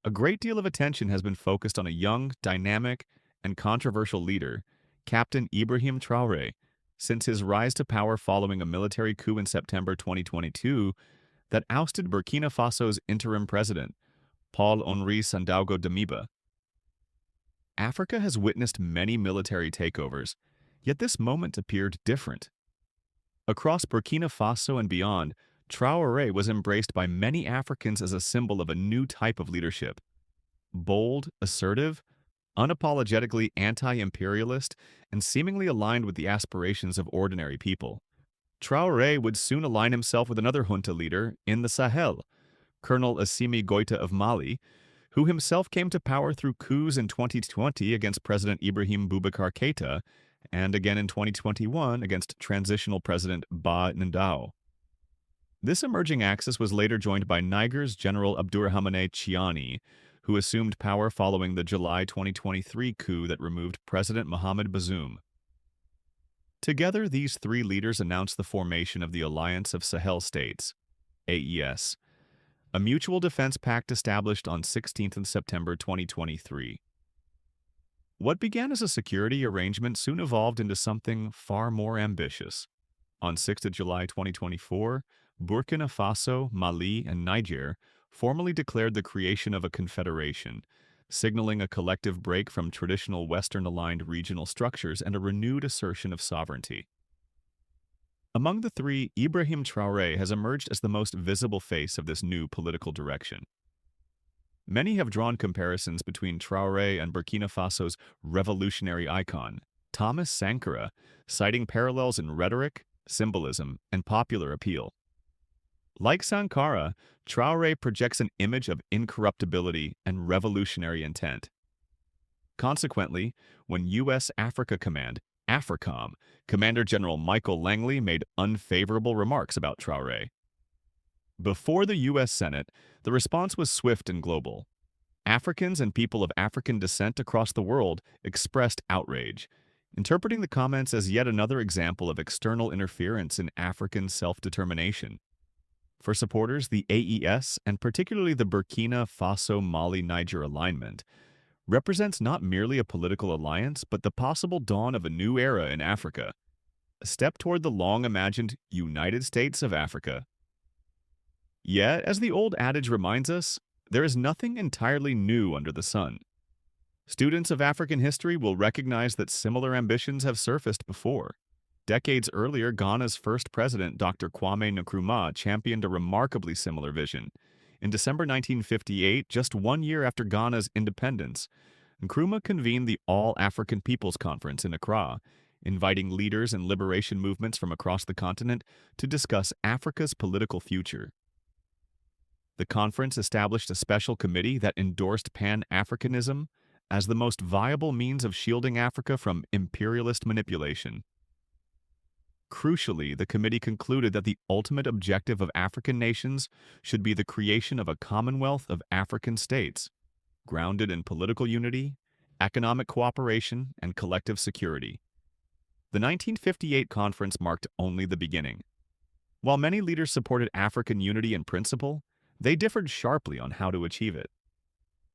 A great deal of attention has been focused on a young, dynamic, and controversial leader, Captain Ibrahim Traore, since his rise to power following a military coup in September 2022 that ousted Burkina Faso's interim president, Paul-Henri Sandaogo Damiba. Africa has witnessed many military takeovers, yet this moment appeared different. Across Burkina Faso and beyond, Traore was embraced by many Africans as a symbol of a new type of leadership: bold, assertive, unapologetically anti-imperialist, and seemingly aligned with the aspirations of ordinary people. Traore would soon align himself with another junta leader in the Sahel, Colonel Assimi Goïta of Mali, who himself came to power through coups in 2020 against President Ibrahim Boubacar Keïta and again in 2021 against transitional President Ba Ndao. This emerging axis was later joined by Niger's General Abdourahamane Chiani, who assumed power following the July 2023 coup that removed President Mohamed Bazoum. Together, these three leaders announced the formation of the Alliance of Sahel States, AES, a mutual defense pact established on 16th of September 2023. What began as a security arrangement soon evolved into something far more ambitious. On 6th of July 2024, Burkina Faso, Mali, and Niger formally declared the creation of a confederation, signaling a collective break from traditional Western-aligned regional structures and a renewed assertion of sovereignty. Among the three, Ibrahim Traore has emerged as the most visible face of this new political direction. Many have drawn comparisons between Traore and Burkina Faso's revolutionary icon, Thomas Sankara, citing parallels in rhetoric, symbolism, and popular appeal. Like Sankara, Traore projects an image of incorruptibility and revolutionary intent. Consequently, when U.S. Africa Command, AFRICOM, Commander General Michael Langley made unfavorable remarks about Traore. Before the U.S. Senate, the response was swift and global. Africans and people of African descent across the world expressed outrage, interpreting the comments as yet another example of external interference in African self-determination. For supporters, the AES, and particularly the Burkina Faso-Mali-Niger alignment, represents not merely a political alliance, but the possible dawn of a new era in Africa, a step toward the long-imagined United States of Africa. Yet, as the old adage reminds us, there is nothing entirely new under the sun. Students of African history will recognize that similar ambitions have surfaced before. Decades earlier, Ghana's first president, Dr. Kwame Nkrumah, championed a remarkably similar vision. In December 1958, just 1 year after Ghana's independence, Nkrumah convened the All-African Peoples Conference in Accra, inviting leaders and liberation movements from across the continent to discuss Africa's political future. The conference established a special committee that endorsed Pan-Africanism as the most viable means of shielding Africa from imperialist manipulation. Crucially, the committee concluded that the ultimate objective of African nations should be the creation of a commonwealth of African states, grounded in political unity, economic cooperation, and collective security. The 1958 conference marked only the beginning. While many leaders supported African unity in principle, they differed sharply on how to achieve it.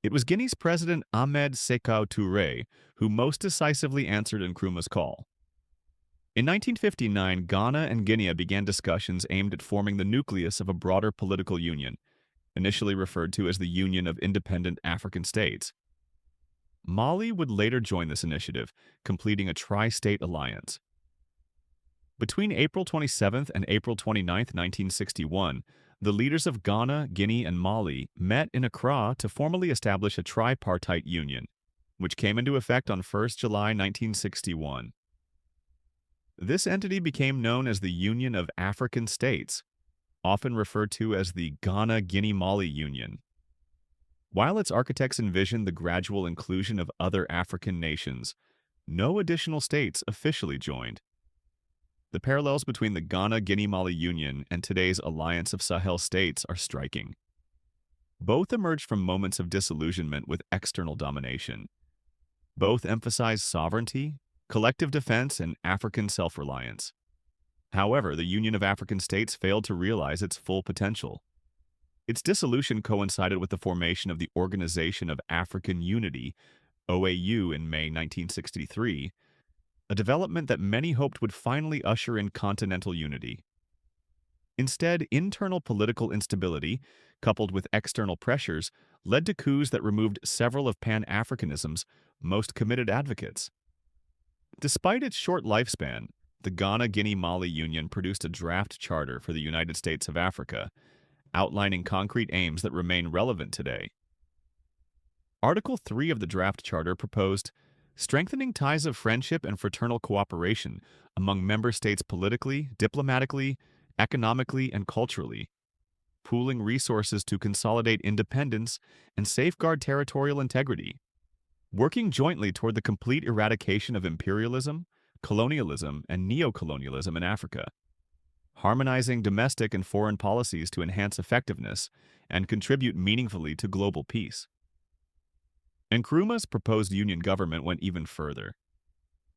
It was Guinea's President Ahmed Sékou Touré who most decisively answered Nkrumah's call. In 1959, Ghana and Guinea began discussions aimed at forming the nucleus of a broader political union, initially referred to as the Union of Independent African States. Mali would later join this initiative, completing a tri-state alliance. Between April 27 and April 29, 1961, the leaders of Ghana, Guinea, and Mali met in Accra to formally establish a tripartite union, which came into effect on 1 July 1961. This entity became known as the Union of African States, often referred to as the Ghana-Guinea-Mali Union. While its architects envisioned the gradual inclusion of other African nations, no additional states officially joined. The parallels between the Ghana-Guinea-Mali Union and today's Alliance of Sahel States are striking. Both emerged from moments of disillusionment with external domination. Both emphasize sovereignty, collective defense, and African self-reliance. However, the Union of African States failed to realize its full potential. Its dissolution coincided with the formation of the Organization of African Unity, OAU, in May 1963, a development that many hoped would finally usher in continental unity. Instead, internal political instability, coupled with external pressures, led to coups that removed several of Pan-Africanism's most committed advocates. Despite its short lifespan, the Ghana-Guinea-Mali Union produced a draft charter for the United States of Africa, outlining concrete aims that remain relevant today. Article 3 of the draft charter proposed strengthening ties of friendship and fraternal cooperation among member states politically, diplomatically, economically, and culturally, pooling resources to consolidate independence and safeguard territorial integrity, working jointly toward the complete eradication of imperialism, colonialism, and neocolonialism in Africa, harmonizing domestic and foreign policies to enhance effectiveness and contribute meaningfully to global peace. Nkrumah's proposed union government went even further.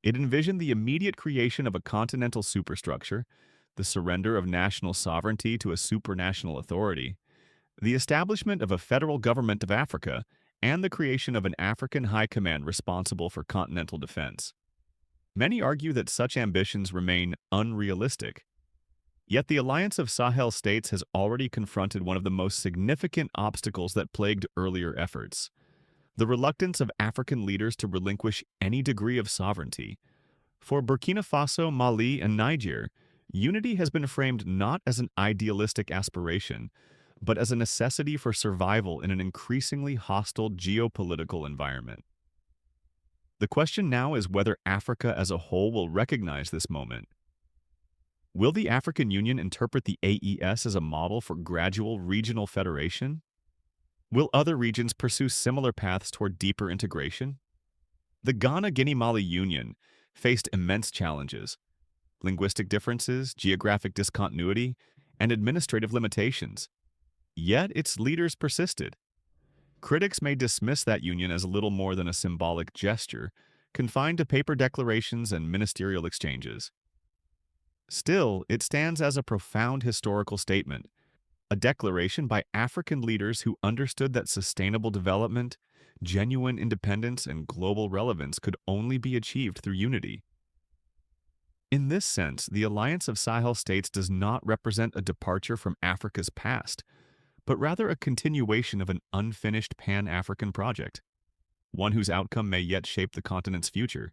It envisioned the immediate creation of a continental superstructure, the surrender of national sovereignty to a supranational authority, the establishment of a federal government of Africa, and the creation of an African high command responsible for continental defense. Many argue that such ambitions remain unrealistic. Yet the alliance of Sahel states has already confronted one of the most significant obstacles that plagued earlier efforts: the reluctance of African leaders to relinquish any degree of sovereignty. For Burkina Faso, Mali, and Niger, unity has been framed not as an idealistic aspiration, but as a necessity for survival in an increasingly hostile geopolitical environment. The question now is whether Africa as a whole will recognize this moment. Will the African Union interpret the AES as a model for gradual regional federation? Will other regions pursue similar paths toward deeper integration? The Ghana-Guinea-Mali Union faced immense challenges: linguistic differences, geographic discontinuity, and administrative limitations. Yet its leaders persisted. Critics may dismiss that union as little more than a symbolic gesture, confined to paper declarations and ministerial exchanges. Still, it stands as a profound historical statement, a declaration by African leaders who understood that sustainable development, genuine independence, and global relevance could only be achieved through unity. In this sense, the Alliance of Sahel States does not represent a departure from Africa's past, but rather a continuation of an unfinished Pan-African project, one whose outcome may yet shape the continent's future.